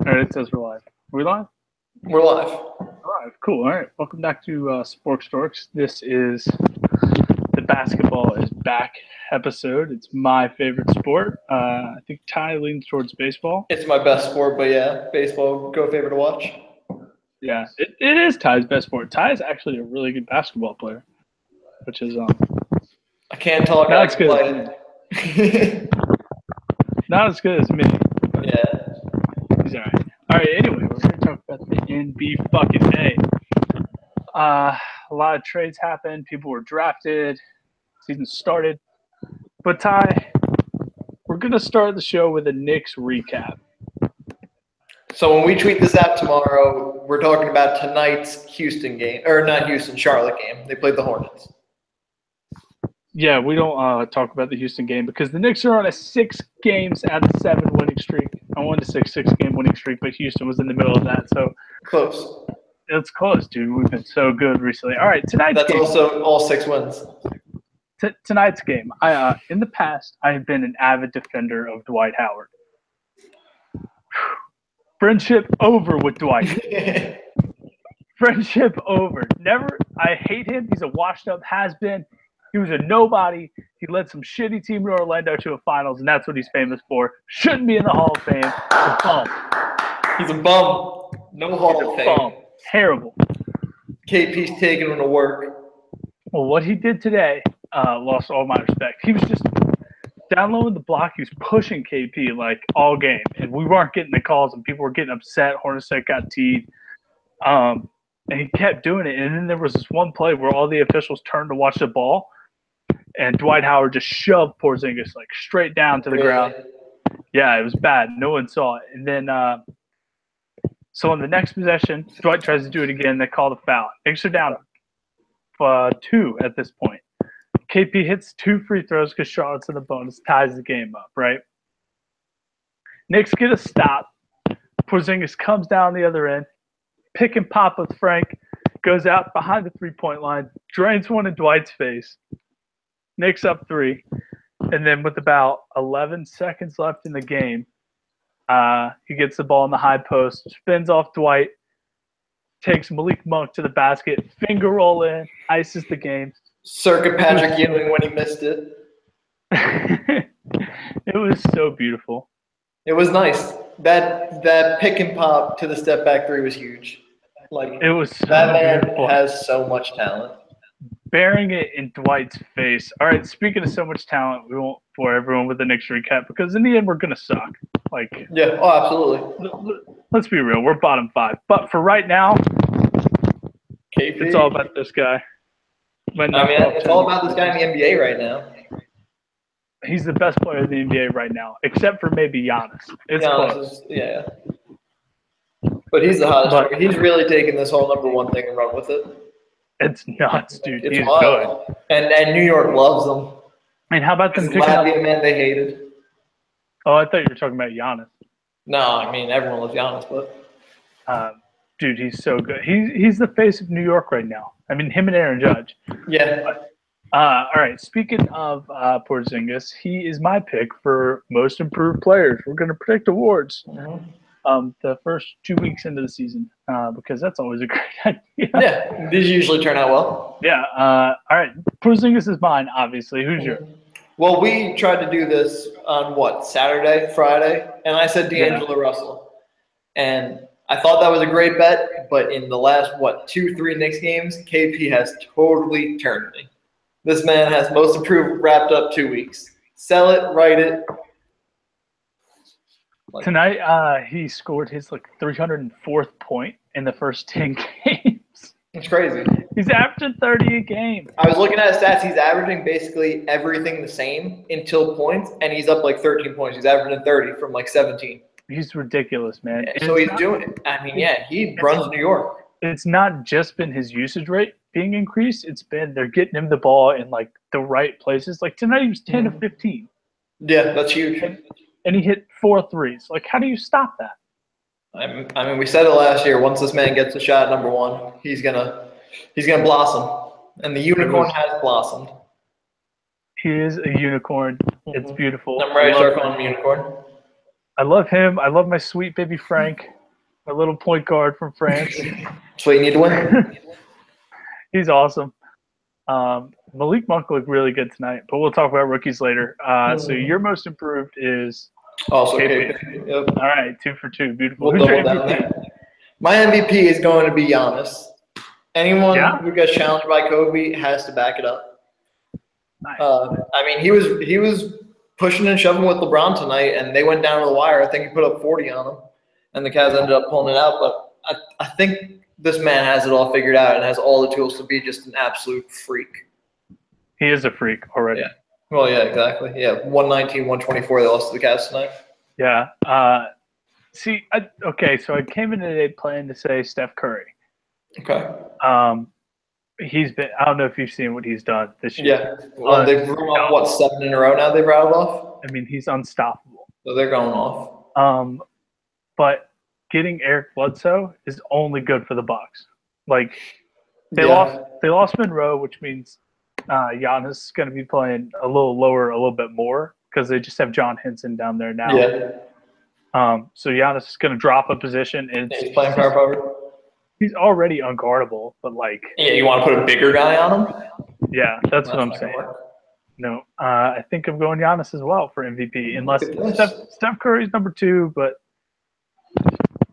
All right, it says we're live. Are we live? We're live. Live. Cool. All right. Welcome back to Sports Dorks. This is the basketball is back episode. It's my favorite sport. I think Ty leans towards baseball. It's my best sport, but yeah, baseball, go favorite to watch. Yeah, it is Ty's best sport. Ty is actually a really good basketball player, which is I can't talk. not I as can good play. not as good as me. Yeah. He's all right. All right. Anyway, we're going to talk about the NBA fucking A. A lot of trades happened. People were drafted. Season started. But Ty, we're going to start the show with a Knicks recap. So when we tweet this out tomorrow, we're talking about tonight's Houston game, or not Houston, Charlotte game. They played the Hornets. Yeah, we don't talk about the Houston game because the Knicks are on a 6 games out of 7 winning streak. I wanted to say 6-game winning streak, but Houston was in the middle of that, so Close. it's close, dude. We've been so good recently. All right, tonight's That's game. also all 6 wins. Tonight's game. In the past, I have been an avid defender of Dwight Howard. Friendship over with Dwight. Friendship over. Never. I hate him. He's a washed-up has-been. He was a nobody. He led some shitty team in Orlando to a finals, and that's what he's famous for. Shouldn't be in the Hall of Fame. A bum. He's a bum. No Hall of Fame. Bum. Terrible. KP's taking him to work. Well, what he did today lost all my respect. He was just down low in the block. He was pushing KP like all game, and we weren't getting the calls, and people were getting upset. Hornacek got teed. And he kept doing it. And then there was this one play where all the officials turned to watch the ball, and Dwight Howard just shoved Porzingis like straight down to the ground. Yeah, it was bad. No one saw it. And then so on the next possession, Dwight tries to do it again. They call the foul. Knicks are down 2 at this point. KP hits 2 free throws because Charlotte's in the bonus, ties the game up, right? Knicks get a stop. Porzingis comes down the other end. Pick and pop with Frank. Goes out behind the three-point line. Drains one in Dwight's face. Knicks up 3. And then with about 11 seconds left in the game, he gets the ball in the high post, spins off Dwight, takes Malik Monk to the basket, finger roll in, ices the game. Circuit Patrick Ewing when he missed it. It was so beautiful. It was nice. That pick and pop to the step back 3 was huge. Like It was so that man beautiful. has so much talent. Bearing it in Dwight's face. All right, speaking of so much talent, we won't bore everyone with the Knicks recap because in the end we're gonna suck. Like, Yeah, oh, absolutely. let's be real, we're bottom 5. But for right now, KP. it's all about this guy. I mean, it's all about this guy in the NBA right now. He's the best player in the NBA right now, except for maybe Giannis. It's close. Yeah. But he's the hottest. He's really taken this whole number 1 thing and run with it. It's nuts, dude. It's He's wild. good. And New York loves him. And how about them This picking up? Latvian man they hated. Oh, I thought you were talking about Giannis. No, I mean everyone loves Giannis, but Dude, he's so good. He's the face of New York right now. I mean, him and Aaron Judge. yeah. All right. Speaking of Porzingis, he is my pick for most improved players. We're going to predict awards the first 2 weeks into the season because that's always a great idea. Yeah, these usually turn out well. Yeah. All right. Porzingis is mine, obviously. Who's yours? Well, we tried to do this on Saturday, Friday, and I said D'Angelo Russell. And I thought that was a great bet, but in the last, 2-3 Knicks games, KP has totally turned me. This man has most improved wrapped up 2 weeks. Sell it, write it. Tonight, he scored his 304th point in the first 10 games. It's crazy. He's averaging 30 a game. I was looking at his stats. He's averaging basically everything the same until points, and he's up 13 points. He's averaging 30 from 17. He's ridiculous, man. So he's doing it. I mean, yeah, he runs New York. It's not just been his usage rate being increased. It's been they're getting him the ball in the right places. Like tonight, he was 10 of 15. Yeah, that's huge. And he hit 4 threes. Like, how do you stop that? I mean, we said it last year. Once this man gets a shot number 1, he's gonna blossom, and the unicorn has blossomed. He is a unicorn. It's beautiful. I'm ready to start calling him unicorn. I love him. I love my sweet baby Frank, my little point guard from France. That's what you need to win. He's awesome. Malik Monk looked really good tonight, but we'll talk about rookies later. So your most improved is Also, KP. Yep. All right, 2 for 2, beautiful. We'll Who's your double down MVP? there. My MVP is going to be Giannis. Anyone who gets challenged by Kobe has to back it up. Nice. I mean, he was pushing and shoving with LeBron tonight, and they went down to the wire. I think he put up 40 on him, and the Cavs ended up pulling it out. But I think this man has it all figured out and has all the tools to be just an absolute freak. He is a freak already. Yeah. Well, yeah, exactly. Yeah, 119, 124, they lost to the Cavs tonight. Yeah. So I came in today planning to say Steph Curry. Okay. He's been. I don't know if you've seen what he's done this year. Yeah. Well, they've run off 7 in a row now. They've rattled off. I mean, he's unstoppable. So they're going off. But getting Eric Bledsoe is only good for the Bucks. Like they lost Monroe, which means Giannis is going to be playing a little lower, a little bit more because they just have John Henson down there now. Yeah. So Giannis is going to drop a position, and he's playing power forward. He's already unguardable, but you want to put a bigger guy on him? Yeah, that's what I'm saying. No, I think I'm going Giannis as well for MVP, unless Steph Curry's number 2, but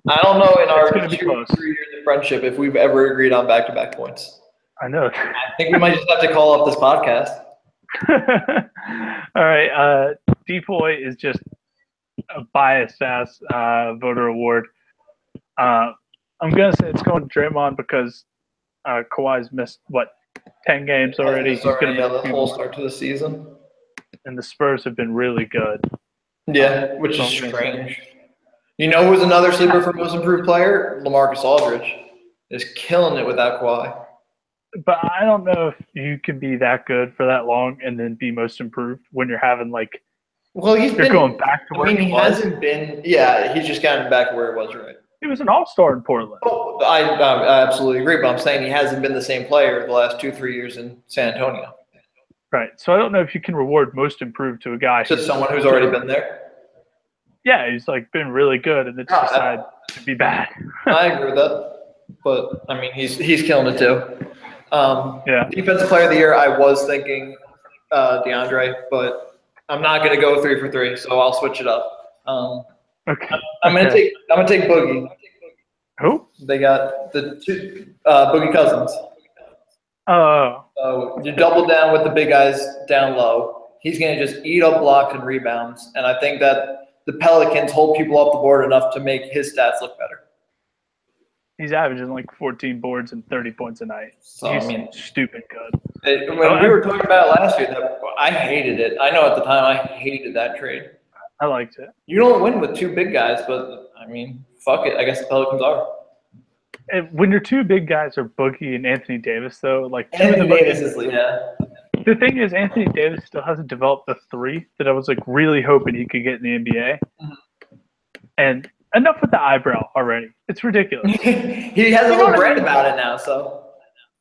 I don't know in our 2 3 years of friendship if we've ever agreed on back-to-back points. I know. I think we might just have to call off this podcast. All right, Depoy is just a biased ass voter award. I'm gonna say it's going to Draymond because Kawhi's missed 10 games already. He's gonna miss the whole start to the season, and the Spurs have been really good. Yeah, which is strange. You know who's another sleeper for most improved player? LaMarcus Aldridge is killing it without Kawhi. But I don't know if you can be that good for that long and then be most improved when you're having going back to where he was. Hasn't been. Yeah, he's just gotten back to where it was, right? He was an all-star in Portland. Oh, I absolutely agree, but I'm saying he hasn't been the same player the last 2-3 years in San Antonio. Right. So I don't know if you can reward most improved to a guy. To someone who's already been there? Yeah, he's been really good and then decided to be bad. I agree with that. But, I mean, he's killing it too. Defensive player of the year, I was thinking DeAndre, but I'm not going to go 3 for 3, so I'll switch it up. Okay. I'm gonna take Boogie. Who? They got the 2 Boogie Cousins. Oh. So you double down with the big guys down low. He's gonna just eat up blocks and rebounds, and I think that the Pelicans hold people off the board enough to make his stats look better. He's averaging 14 boards and 30 points a night. So, he's stupid good. When we were talking about it last year, I hated it. I know at the time I hated that trade. I liked it. You don't win with 2 big guys, but, I mean, fuck it. I guess the Pelicans are. And when your 2 big guys are Boogie and Anthony Davis, though, Anthony Davis is, The thing is, Anthony Davis still hasn't developed the 3 that I was, really hoping he could get in the NBA. Mm-hmm. And enough with the eyebrow already. It's ridiculous. He has a little brand about it now, so.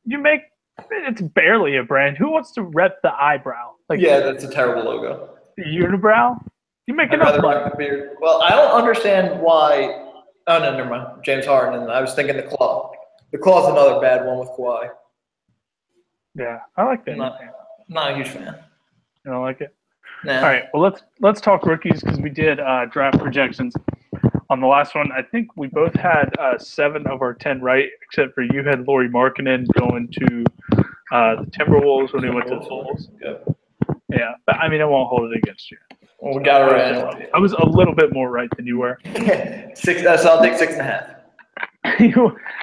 It's barely a brand. Who wants to rep the eyebrow? That's a terrible logo. The unibrow? You make enough money. The beard. Well, I don't understand why. Oh, no, never mind. James Harden. And I was thinking the claw. The claw's another bad one with Kawhi. Yeah, I like that. Not a huge fan. You don't like it? Nah. All right. Well, let's talk rookies because we did draft projections on the last one. I think we both had 7 of our 10 right, except for you had Lauri Markkanen going to the Timberwolves when he went to the Bulls. Yeah, but I mean, I won't hold it against you. Well, we got it right anyway. I was a little bit more right than you were. 6. So I'll take 6.5.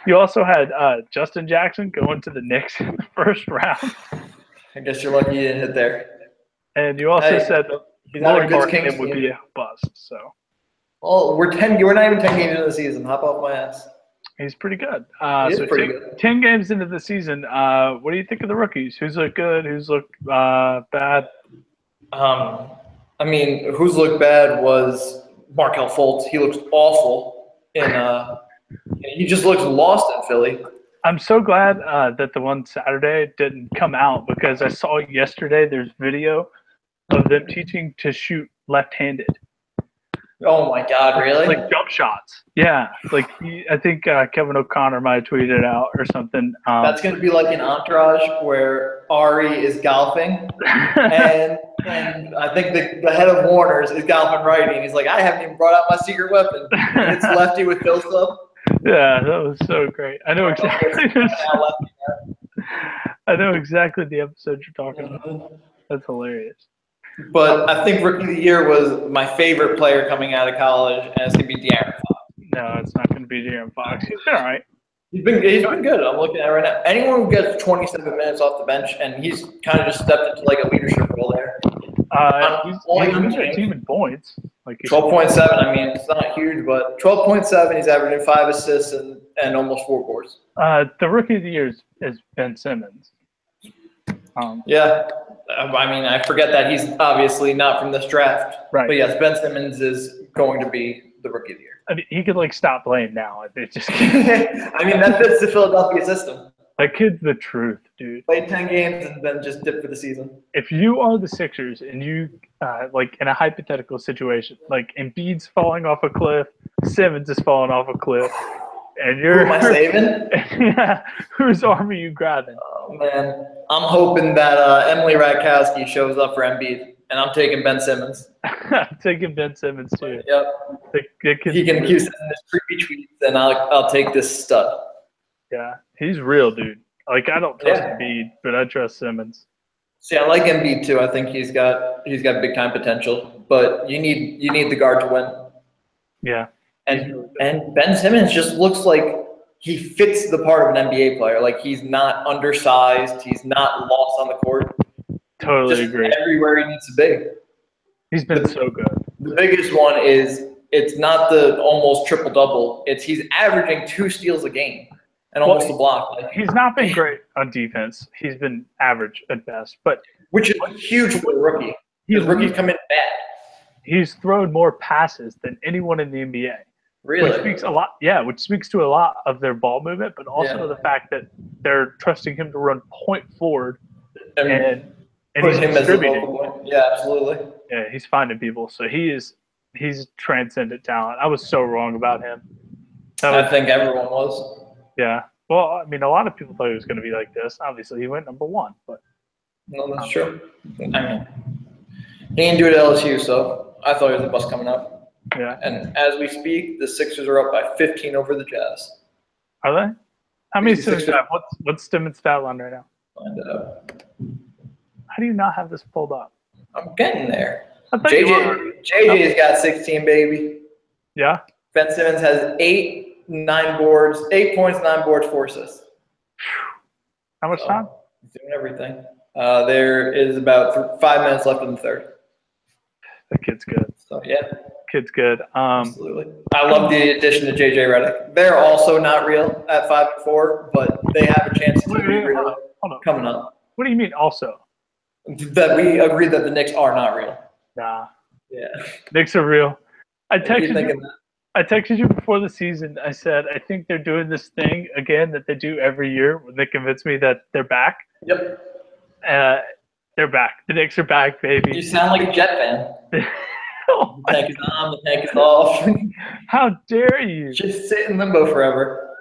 You also had Justin Jackson going to the Knicks in the first round. I guess you're lucky you didn't hit there. And you also said that Lauri Markkanen would be a bust. So. Well, we're not even 10 games into the season. Hop off my ass. He's pretty good. He is pretty good. 10 games into the season. What do you think of the rookies? Who's looked good? Who's looked bad? I mean, who's looked bad was Markelle Fultz. He looks awful. He just looks lost in Philly. I'm so glad that the one Saturday didn't come out because I saw yesterday there's video of them teaching to shoot left-handed. Oh my God, really? Like jump shots. Yeah, like I think Kevin O'Connor might have tweeted it out or something. That's going to be like an Entourage where Ari is golfing, and I think the head of Warner's is golfing righty, and he's like, I haven't even brought out my secret weapon. And it's lefty with Phil Club. Yeah, that was so great. I know exactly. I know exactly the episode you're talking about. That's hilarious. But I think Rookie of the Year was my favorite player coming out of college, and it's going to be De'Aaron Fox. No, it's not going to be De'Aaron Fox. He's been all right. He's been good. I'm looking at it right now. Anyone who gets 27 minutes off the bench, and he's kind of just stepped into like a leadership role there. He's a team in points. Like 12.7. I mean, it's not huge, but 12.7. He's averaging 5 assists and almost 4 boards. The Rookie of the Year is Ben Simmons. Yeah. I mean, I forget that he's obviously not from this draft. Right. But yes, Ben Simmons is going to be the Rookie of the Year. I mean, he could like stop playing now. It just. I mean, that fits the Philadelphia system. That kid's the truth, dude. Play 10 games and then just dip for the season. If you are the Sixers and you, like in a hypothetical situation, like Embiid's falling off a cliff, Simmons is falling off a cliff, and you're. Who am I saving? Yeah. Whose arm are you grabbing? Oh, man. I'm hoping that Emily Ratajkowski shows up for Embiid, and I'm taking Ben Simmons. I'm taking Ben Simmons, too. Yep. He can use this creepy tweets, and I'll take this stud. Yeah, he's real, dude. Like I don't trust Embiid, but I trust Simmons. See, I like Embiid too. I think he's got big time potential, but you need the guard to win. Yeah. And Ben Simmons just looks like he fits the part of an NBA player. Like he's not undersized, he's not lost on the court. Totally just agree. Everywhere he needs to be. He's been so good. The biggest one is it's not the almost triple double. It's he's averaging 2 steals a game. And almost a block. Like, he's not been great on defense. He's been average at best, but which is huge for a rookie. Rookies come in bad. He's thrown more passes than anyone in the NBA. Really? Which speaks a lot. Yeah, which speaks to a lot of their ball movement, but also the fact that they're trusting him to run point forward and he's distributing. Yeah, absolutely. Yeah, he's finding people. So he's transcendent talent. I was so wrong about him. I think everyone was. Yeah. Well, I mean, a lot of people thought he was going to be like this. Obviously, he went number 1, but no, that's true. I mean, he didn't do it at LSU, so I thought he was the bus coming up. Yeah. And as we speak, the Sixers are up by 15 over the Jazz. Are they? How many Simmons have? What's Simmons' stat line right now? Find out. How do you not have this pulled up? I'm getting there. JJ's got 16, baby. Yeah. Ben Simmons has 9 boards, 8 points, 9 boards, 4 assists. How much time? He's doing everything. There is about 5 minutes left in the third. The kid's good. So yeah, kid's good. Absolutely. I love the addition to JJ Redick. They're also not real at 5-4, but they have a chance to be real coming up. What do you mean? Also, that we agree that the Knicks are not real. Nah. Yeah. Knicks are real. I texted you before the season. I said, I think they're doing this thing again that they do every year when they convince me that they're back. Yep. They're back. The Knicks are back, baby. You sound like a Jet fan. The tank is on, the tank is off. How dare you? Just sit in limbo forever.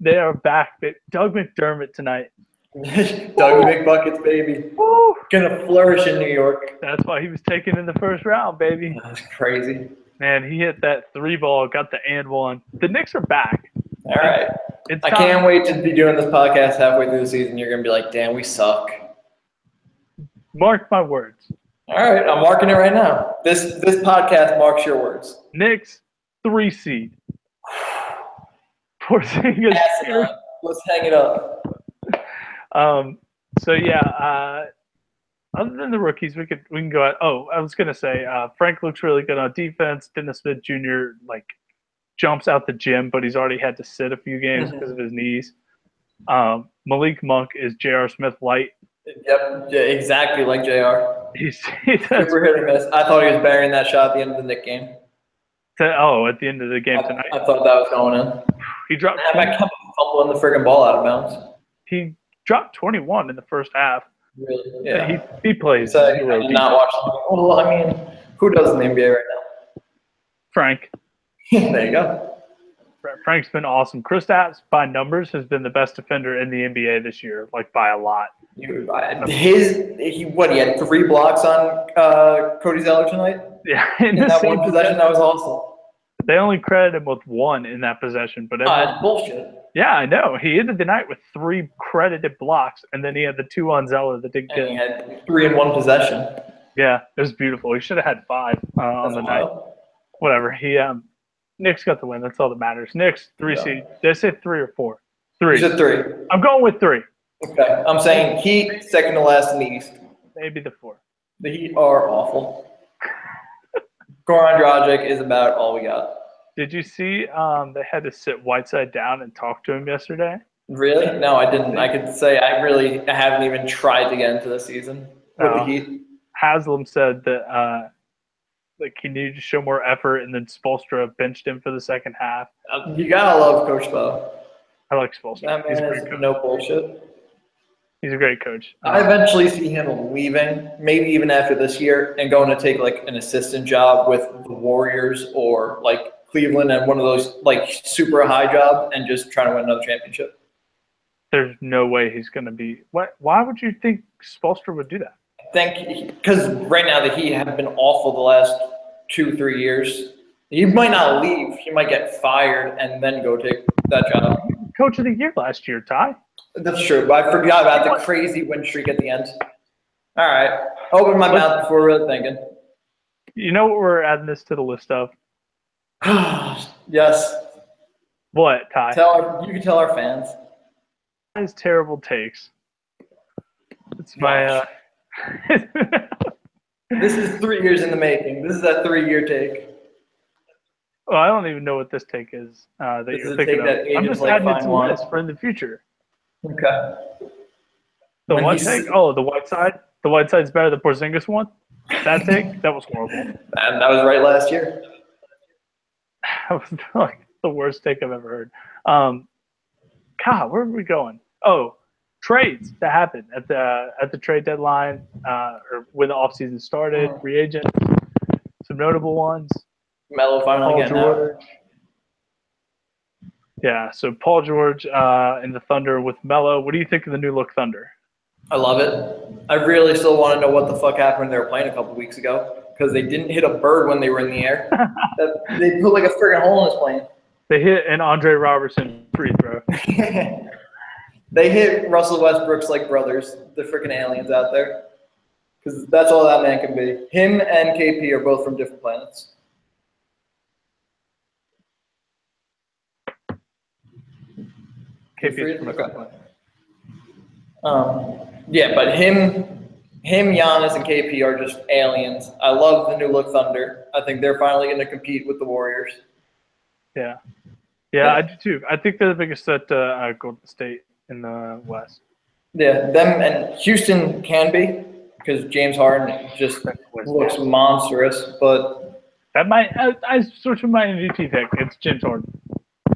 They are back. Doug McDermott tonight. Doug McBuckets, baby. Woo! Gonna flourish in New York. That's why he was taken in the first round, baby. That's crazy. Man, he hit that 3 ball, got the and one. The Knicks are back. All right. I can't wait to be doing this podcast halfway through the season. You're going to be like, damn, we suck. Mark my words. All right. I'm marking it right now. This podcast marks your words. Knicks, 3 seed. Porzingis. Let's hang it up. So, yeah, other than the rookies, we can go at. Oh, I was gonna say Frank looks really good on defense. Dennis Smith Jr. Jumps out the gym, but he's already had to sit a few games because of his knees. Malik Monk is J.R. Smith light. Yep, yeah, exactly like J.R. He's super hit or miss. I thought he was burying that shot at the end of the Knick game. At the end of the game tonight. I thought that was going in. He dropped. I kept fumbling the friggin' ball out of bounds. He dropped 21 in the first half. Really? Yeah. He plays. So I did not watch. Well, I mean, who does in the NBA right Frank. There you go. Frank's been awesome. Kristaps, by numbers, has been the best defender in the NBA this year, like by a lot. He had 3 blocks on Cody Zeller tonight? Yeah, in that one possession, that was awesome. They only credit him with 1 in that possession, but that's bullshit. Yeah, I know. He ended the night with 3 credited blocks, and then he had the 2 on Zeller that didn't get. He had 3 in 1 possession. Yeah, it was beautiful. He should have had 5 on the night. Whatever. Knicks got the win. That's all that matters. Knicks 3 seed. Did I say 3 or 4? 3. You said 3. I'm going with 3. Okay. I'm saying Heat, second to last in the East. Maybe the 4. The Heat are awful. Goran Dragic is about all we got. Did you see they had to sit Whiteside down and talk to him yesterday? Really? No, I didn't. I could say I haven't even tried to get into the season with the Heat. Haslam said that he needed to show more effort, and then Spoelstra benched him for the second half. You gotta love Coach Bo. I like Spoelstra. That man is no bullshit. He's a great coach. I eventually see him leaving, maybe even after this year, and going to take like an assistant job with the Warriors or like Cleveland and one of those like super high jobs and just trying to win another championship. There's no way he's going to be. Why would you think Spoelstra would do that? I think because right now the Heat have been awful the last 2-3 years. He might not leave. He might get fired and then go take that job. Coach of the year last year, Ty. That's true, but I forgot about the crazy win streak at the end. All right. Open my mouth before really thinking. You know what we're adding this to the list of? Yes. What, Ty? You can tell our fans. His terrible takes. It's my This is 3 years in the making. This is a 3-year take. Well, I don't even know what this take is that this you're is thinking of. I'm just adding it to the list for in the future. Okay. The one take? Oh, the Whiteside? The Whiteside's better than Porzingis one? That take? That was horrible. And that was right last year. That was like the worst take I've ever heard. God, where are we going? Oh, trades that happened at the trade deadline or when the offseason started, free agents, some notable ones. Melo finally getting out. Yeah, so Paul George and the Thunder with Melo. What do you think of the new look Thunder? I love it. I really still want to know what the fuck happened when they were playing a couple weeks ago because they didn't hit a bird when they were in the air. They put like a friggin' hole in his plane. They hit an Andre Robertson free throw. They hit Russell Westbrook's like brothers, the freaking aliens out there. Because that's all that man can be. Him and KP are both from different planets. KP from different planet. Yeah, but him, Giannis, and KP are just aliens. I love the new look Thunder. I think they're finally going to compete with the Warriors. Yeah, I do too. I think they're the biggest threat to Golden State in the West. Yeah, them and Houston can be because James Harden just looks monstrous. But that might I switch with my MVP pick. It's James Harden.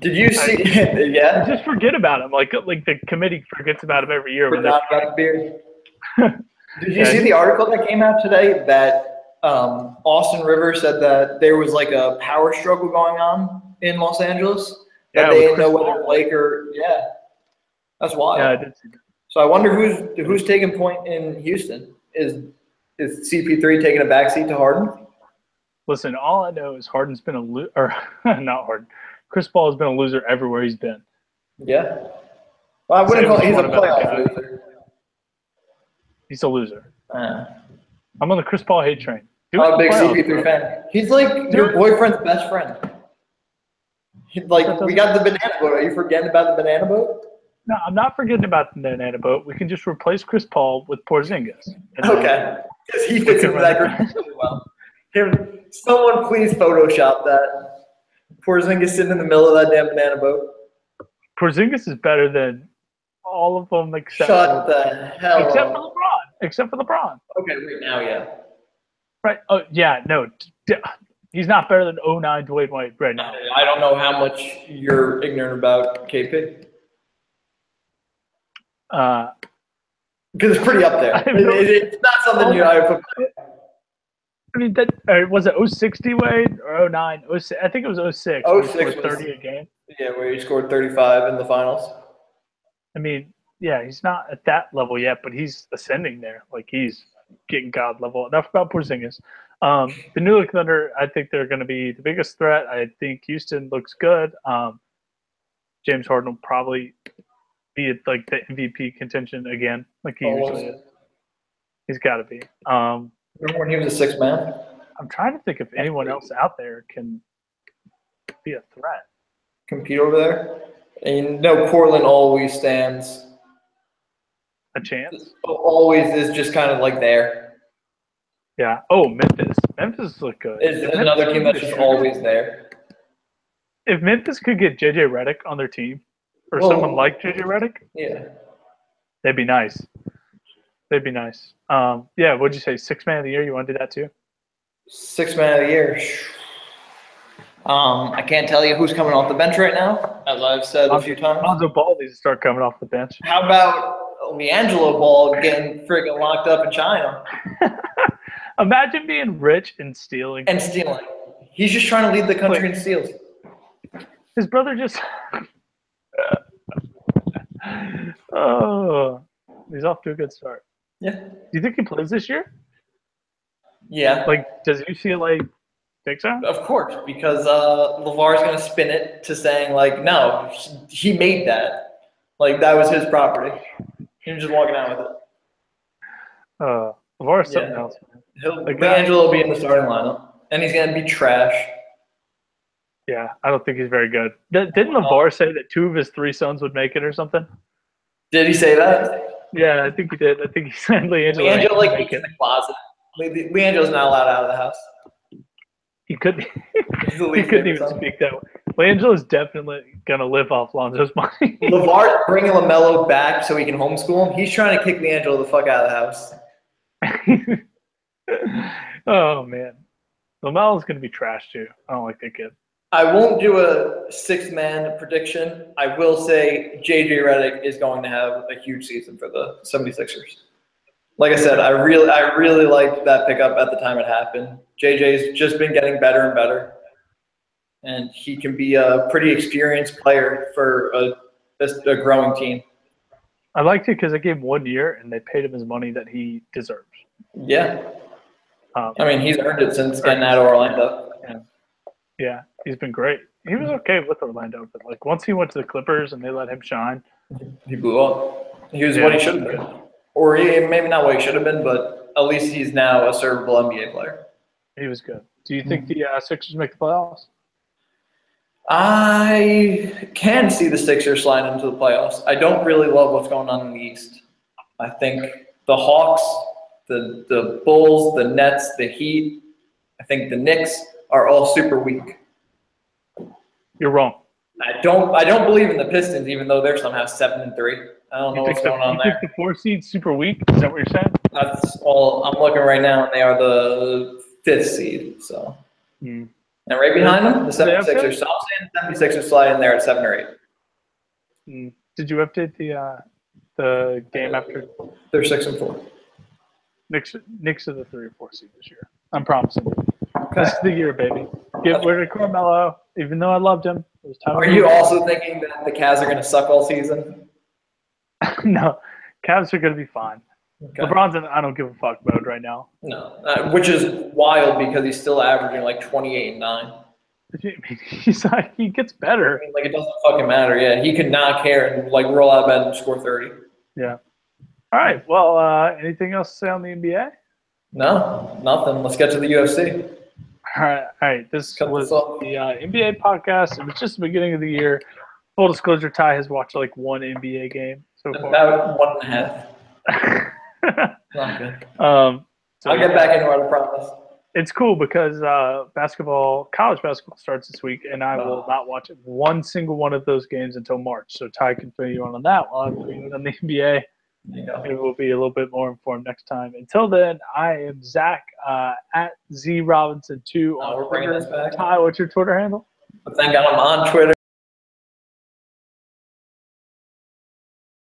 Did you see? Yeah. Just forget about him. Like the committee forgets about him every year. Forgot about the beard. Did you see the article that came out today that Austin Rivers said that there was like a power struggle going on in Los Angeles? That they didn't know whether Blake or that's wild. Yeah, I did see that. So I wonder who's taking point in Houston. Is CP3 taking a backseat to Harden? Listen, all I know is Harden's been a loser. Not Harden. Chris Paul has been a loser everywhere he's been. Yeah. Well, I wouldn't call he's a playoff loser. He's a loser. I'm on the Chris Paul hate train. I'm a big CP3 fan. He's like your boyfriend's best friend. Like, we got the banana boat. Are you forgetting about the banana boat? No, I'm not forgetting about the banana boat. We can just replace Chris Paul with Porzingis. Okay. Because he fits into that group really well. Someone please Photoshop that. Porzingis sitting in the middle of that damn banana boat. Porzingis is better than all of them except Shut the hell except for LeBron. Except for LeBron. Okay, right now, yeah. Right. Oh, yeah, no. He's not better than 09 Dwayne White right now. I don't know how much you're ignorant about KP. Because it's pretty up there. It's not something I put. I mean, that was it 060 Wade or 09? 06, I think it was 06. Oh He six scored was 30 a game. yeah, where he scored 35 in the finals. I mean, yeah, he's not at that level yet, but he's ascending there. Like he's getting god level. Enough about Porzingis. The New York Thunder, I think they're going to be the biggest threat. I think Houston looks good. James Harden will probably be at like the MVP contention again, like he usually is. He's got to be. Remember when he was a sixth man? I'm trying to think if anyone else out there can be a threat. Compete over there? And you know Portland always stands. A chance? Always is just kind of like there. Yeah. Oh, Memphis. Memphis look good. Is another team that's just always there. If Memphis could get JJ Redick on their team, or someone like JJ Redick, yeah, they'd be nice. They'd be nice. Yeah, what'd you say? 6th man of the year? You want to do that too? 6th man of the year. I can't tell you who's coming off the bench right now, as I've said a few times. Lonzo Ball needs to start coming off the bench. How about LiAngelo Ball getting freaking locked up in China? Imagine being rich and stealing. And stealing. He's just trying to lead the country in steals. His brother just oh, he's off to a good start. Yeah. Do you think he plays this year? Yeah. Like, does UCLA think so? Of course, because LeVar's going to spin it to saying, like, no, he made that. Like, that was his property. He was just walking out with it. LeVar's something else. LiAngelo will be in the starting lineup, and he's going to be trash. Yeah, I don't think he's very good. Didn't LeVar say that 2 of his 3 sons would make it or something? Did he say that? Yeah, I think he did. I think he said LiAngelo. LiAngelo, like, eats in the closet. LiAngelo's not allowed out of the house. He couldn't. He couldn't even speak that way. LiAngelo is definitely gonna live off Lonzo's money. LeVar bringing LaMelo back so he can homeschool him. He's trying to kick LiAngelo the fuck out of the house. Oh man, LaMelo's gonna be trash too. I don't like that kid. I won't do a 6th man prediction. I will say JJ Redick is going to have a huge season for the 76ers. Like I said, I really liked that pickup at the time it happened. JJ's just been getting better and better, and he can be a pretty experienced player for a growing team. I liked it because they gave him 1 year and they paid him his money that he deserves. Yeah. I mean, he's earned it since getting out of Orlando. Yeah, he's been great. He was okay with Orlando, but like once he went to the Clippers and they let him shine, he blew up. He was what he should have been. Or maybe not what he should have been, but at least he's now a servable NBA player. He was good. Do you think the Sixers make the playoffs? I can see the Sixers slide into the playoffs. I don't really love what's going on in the East. I think the Hawks, the Bulls, the Nets, the Heat, I think the Knicks are all super weak. You're wrong. I don't believe in the Pistons, even though they're somehow 7-3. I don't know what's going on there. You think the 4 seed's super weak? Is that what you're saying? That's all I'm looking right now, and they are the 5th seed. So, and right behind them, the 76ers. So I'm saying the 76ers slide in there at 7 or 8. Did you update the game after? They're 6-4. Knicks are the 3 or 4 seed this year. I'm promising. This is the year, baby. Get rid of Carmelo, even though I loved him. It was time. Are you also thinking that the Cavs are going to suck all season? No, Cavs are going to be fine. Okay. LeBron's in I don't give a fuck mode right now. No, which is wild because he's still averaging like 28 and 9. He's like, he gets better. I mean, like it doesn't fucking matter. Yeah, he could not care and like roll out of bed and score 30. Yeah. All right. Well, anything else to say on the NBA? No, nothing. Let's get to the UFC. All right. This was the NBA podcast. It was just the beginning of the year. Full disclosure, Ty has watched like 1 NBA game so far. About 1.5. Not good. So I'll get back into it, I promise. It's cool because college basketball starts this week, and I will not watch one single one of those games until March. So Ty can fill you in on that while I'm doing it on the NBA. Maybe we'll be a little bit more informed next time. Until then, I am Zach at ZRobinson2 on Twitter. Ty, what's your Twitter handle? Thank God I'm on Twitter.